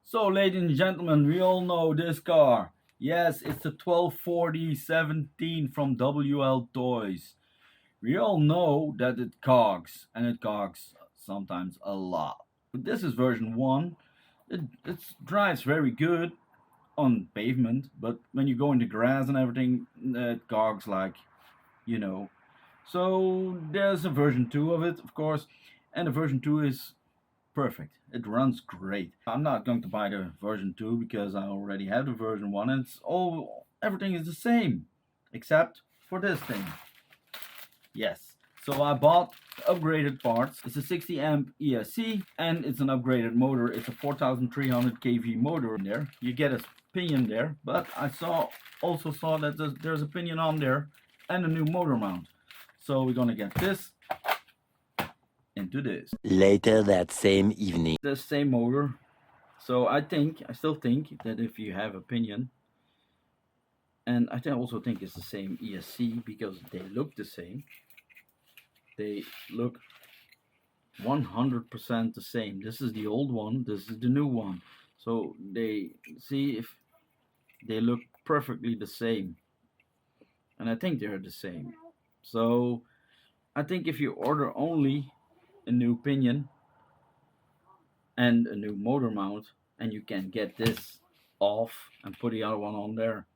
So ladies and gentlemen, we all know this car. Yes, it's the 124017 from WLtoys. We all know that it cogs, and it cogs sometimes a lot. But this is version 1. It drives very good on pavement, but when you go into grass and everything, it cogs like, you know. So there's a version 2 of it, of course, and the version 2 is perfect. It runs great. I'm not going to buy the version 2 because I already have the version 1 and everything is the same except for this thing. Yes. So I bought upgraded parts. It's a 60 amp ESC and it's an upgraded motor. It's a 4300 kV motor in there. You get a pinion there, but I also saw that there's a pinion on there and a new motor mount. So we're gonna get this into this. Later that same evening. The same motor. So I still think that if you have a pinion, and I also think it's the same ESC because they look the same. They look 100% the same. This is the old one, this is the new one. So they see if they look perfectly the same. And I think they're the same. So I think if you order only a new pinion and a new motor mount, and you can get this off and put the other one on there,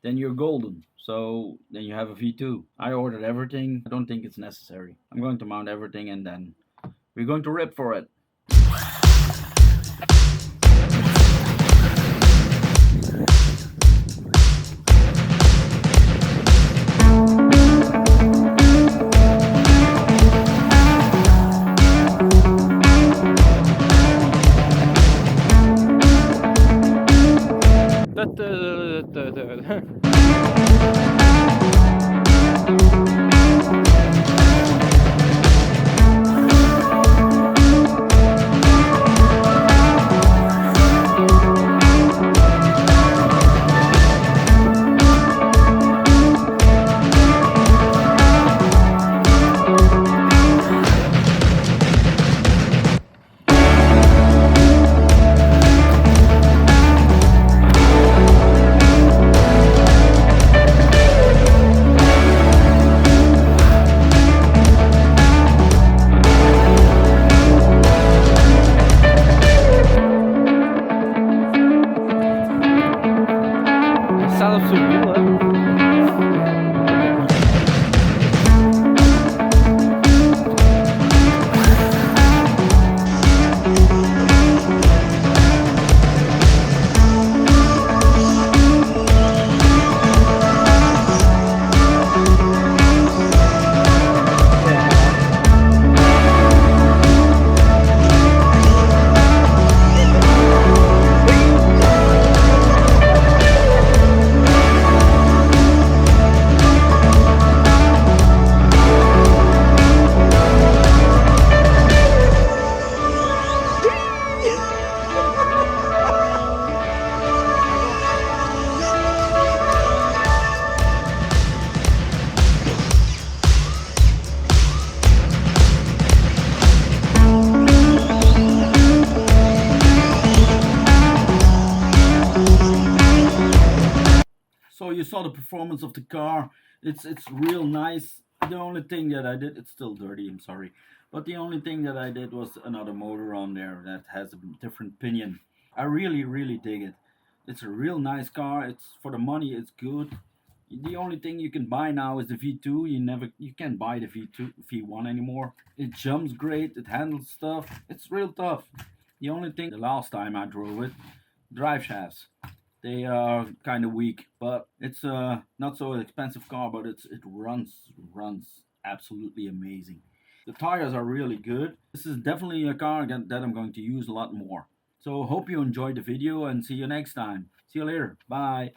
then you're golden. So then you have a V2. I ordered everything. I don't think it's necessary. I'm going to mount everything and then we're going to rip for it. So you saw the performance of the car. It's real nice. The only thing that I did, it's still dirty, I'm sorry. But the only thing that I did was another motor on there that has a different pinion. I really dig it. It's a real nice car. It's for the money, it's good. The only thing you can buy now is the V2. You can't buy the V1 anymore. It jumps great, it handles stuff. It's real tough. The only thing, the last time I drove it, drive shafts. They are kind of weak, but it's a not so expensive car, but it runs absolutely amazing. The tires are really good. This is definitely a car that I'm going to use a lot more. So hope you enjoyed the video and see you next time. See you later. Bye.